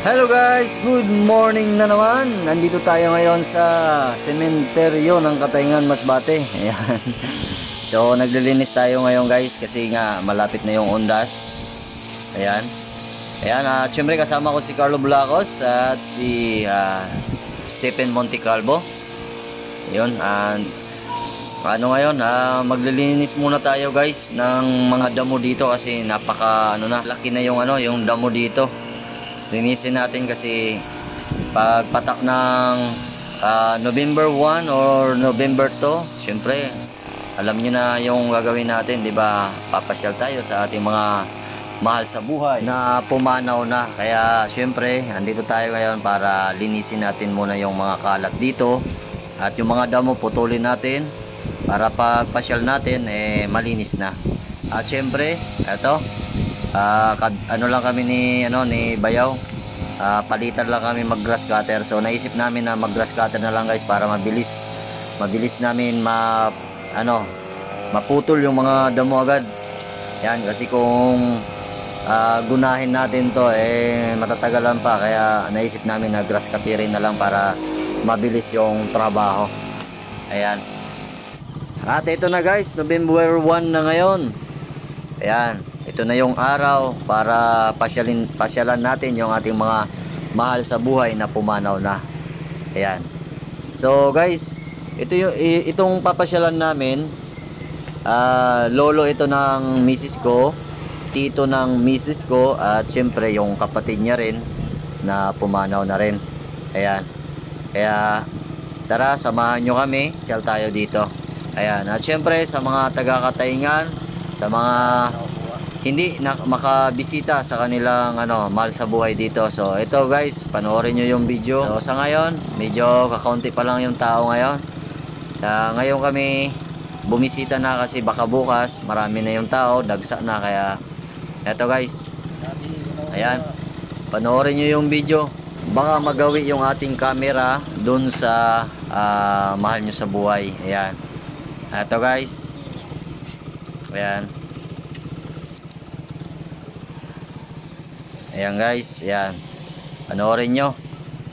Hello guys, good morning na naman. Nandito tayo ngayon sa sementeryo ng Katayngan, Masbate. Ayan. So naglilinis tayo ngayon guys kasi nga malapit na yung undas. Ayan. Ayan, syempre kasama ko si Carlo Blacos at si Stephen Montecalvo. Ayun, and ngayon, maglilinis muna tayo guys ng mga damo dito kasi napaka laki na yung damo dito. Linisin natin kasi pagpatak ng November 1 or November 2, syempre alam niyo na yung gagawin natin, 'di ba? Papasyal tayo sa ating mga mahal sa buhay na pumanaw na. Kaya syempre, andito tayo ngayon para linisin natin muna yung mga kalat dito at yung mga damo putulin natin para pagpasyal natin malinis na. At syempre, eto lang kami ni Bayaw, palitan lang kami mag grass cutter. So naisip namin na mag grass cutter na lang guys para mabilis namin maputol yung mga damo agad. Yan, kasi kung gunahin natin to matatagalan pa, kaya naisip namin na grass cutterin na lang para mabilis yung trabaho. Ayan. At ito na guys, November 1 na ngayon. Ayan. Ito na yung araw para pasyalan natin yung ating mga mahal sa buhay na pumanaw na. Ayan. So guys, itong papasyalan namin, lolo ito ng misis ko, tito ng misis ko, at syempre yung kapatid niya rin na pumanaw na rin. Ayan. Kaya tara, samahan nyo kami, pasyal tayo dito. Ayan. At syempre sa mga taga-Katayngan, sa mga hindi makabisita sa kanilang mahal sa buhay dito. So ito guys, panoorin nyo yung video. So sa ngayon, medyo kakaunti pa lang yung tao ngayon. Ngayon kami bumisita na kasi baka bukas marami na yung tao, dagsa na. Kaya eto guys, ayan, panoorin nyo yung video. Baka magawi yung ating camera dun sa mahal nyo sa buhay. Ayan, eto guys, ayan. Ayan guys, ayan. Panoorin nyo.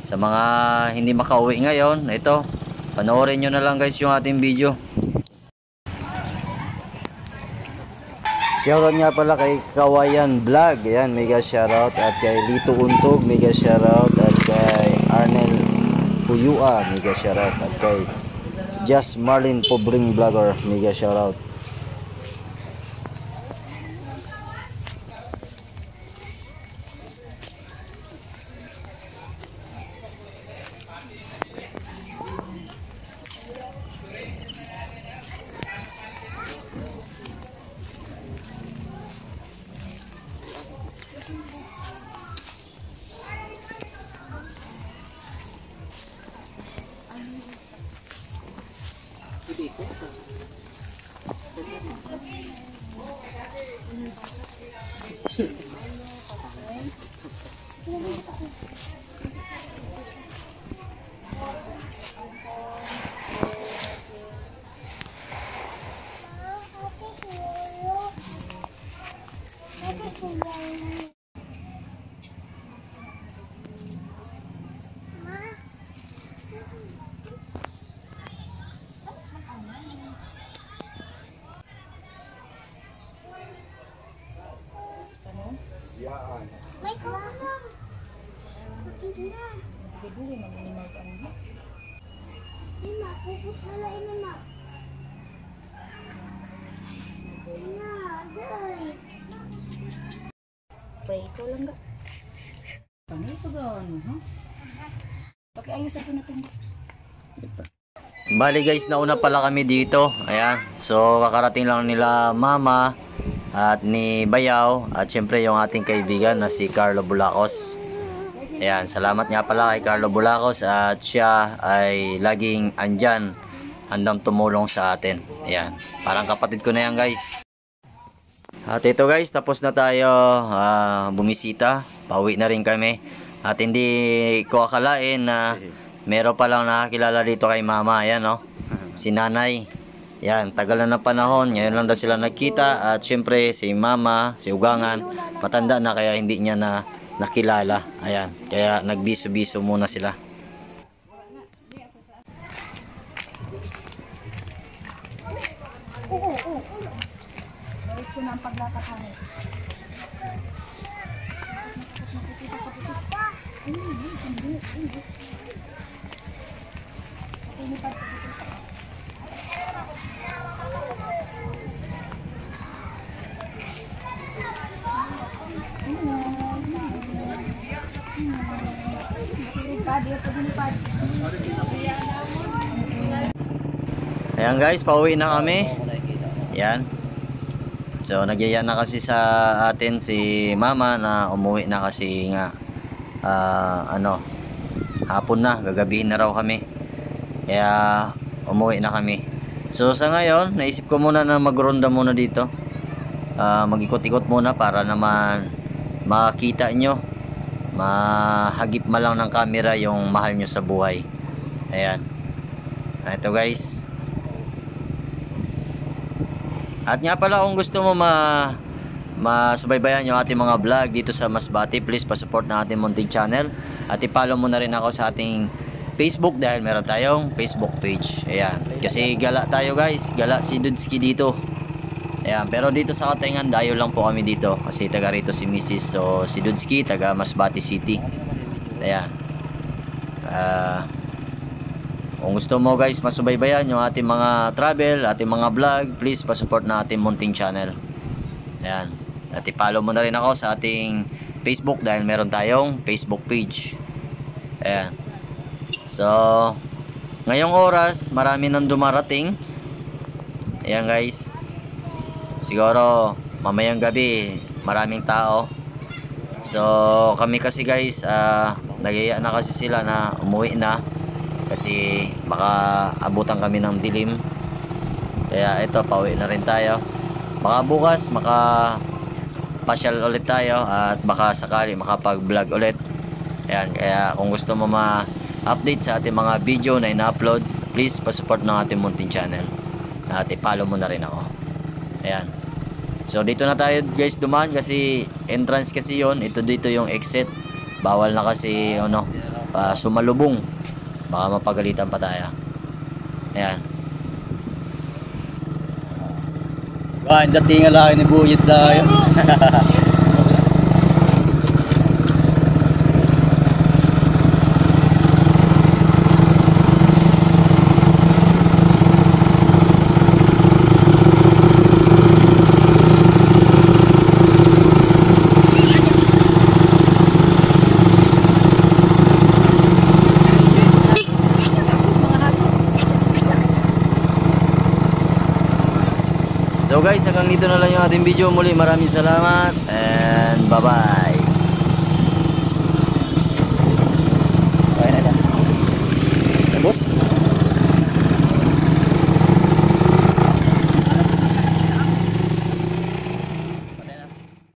Sa mga hindi makauwi ngayon, ito, panoorin nyo na lang guys yung ating video. Shoutout nga pala kay Kawayan Vlog. Ayan, mega shoutout. At kay Lito Untog, mega shoutout. At kay Arnel Puyua, mega shoutout. At kay Just Marlin Pobring Vlogger, mega shoutout. May kaulam. Sakit na. Hindi na minimal ka niya. Hindi na, focus na lang ina na. Hindi na, day. Pray ko lang ga. Ano ito gano'n, ha? Pakiayos ako na ito. Bali guys, nauna pala kami dito. Ayan. So kakarating lang nila mama at ni Bayaw at syempre yung ating kaibigan na si Carlo Blacos. Ayan, salamat nga pala kay Carlo Blacos at siya ay laging andyan, handang tumulong sa atin. Ayan, parang kapatid ko na yan guys. At ito guys, tapos na tayo bumisita. Pauwi na rin kami. At hindi ko akalain na meron palang nakakilala dito kay mama. Ayan si nanay. Yan, tagal na panahon, ngayon lang daw sila nagkita. At syempre si mama, si Ugangan, matanda na kaya hindi niya na nakilala. Ayan, kaya nagbiso-biso muna sila. Ito na ang paglakad namin. Ayan guys, pauwi na kami. Ayan. So nagyaya na kasi sa atin si mama na umuwi na kasi nga hapon na, gagabihin na raw kami. Kaya umuwi na kami. So sa ngayon, naisip ko muna na magronda muna dito. Mag-ikot-ikot muna para naman makita nyo, mahagip ma lang ng camera yung mahal nyo sa buhay. Ayan. Ito guys. At nga pala, kung gusto mo masubaybayan yung ating mga vlog dito sa Masbate, please pa-support na ating munting channel. At i-follow mo na rin ako sa ating Facebook dahil meron tayong Facebook page. Ayan. Kasi gala tayo guys. Gala si Dudski dito. Ayan. Pero dito sa Katengan, dayo lang po kami dito. Kasi taga rito si Mrs. So si Dudski, taga Masbate City. Ayan. Kung gusto mo guys masubaybayan yung ating mga travel, ating mga vlog, please pa-support na ating munting channel. Ayan. At i-follow mo na rin ako sa ating Facebook dahil meron tayong Facebook page. Ayan. So, ngayong oras, marami nang dumarating. Ayan guys. Siguro, mamayang gabi, maraming tao. So, kami kasi guys, nagaya na kasi sila na umuwi na. Kasi baka abutan kami ng dilim. Kaya ito, pauwi na rin tayo. Baka bukas pasyal ulit tayo at baka sakali makapag vlog ulit. Ayan, kaya kung gusto mo ma-update sa ating mga video na ina-upload, please pa-support ng ating munting channel at i-follow mo na rin ako. Ayan. So dito na tayo guys dumaan kasi entrance kasi yon. Ito dito yung exit. Bawal na kasi sumalubong. Baka mapagalitan pa tayo. Ayan. Ang dating lang ni Buyit tayo. So guys, hanggang dito na lang yung ating video. Muli maraming salamat and bye bye.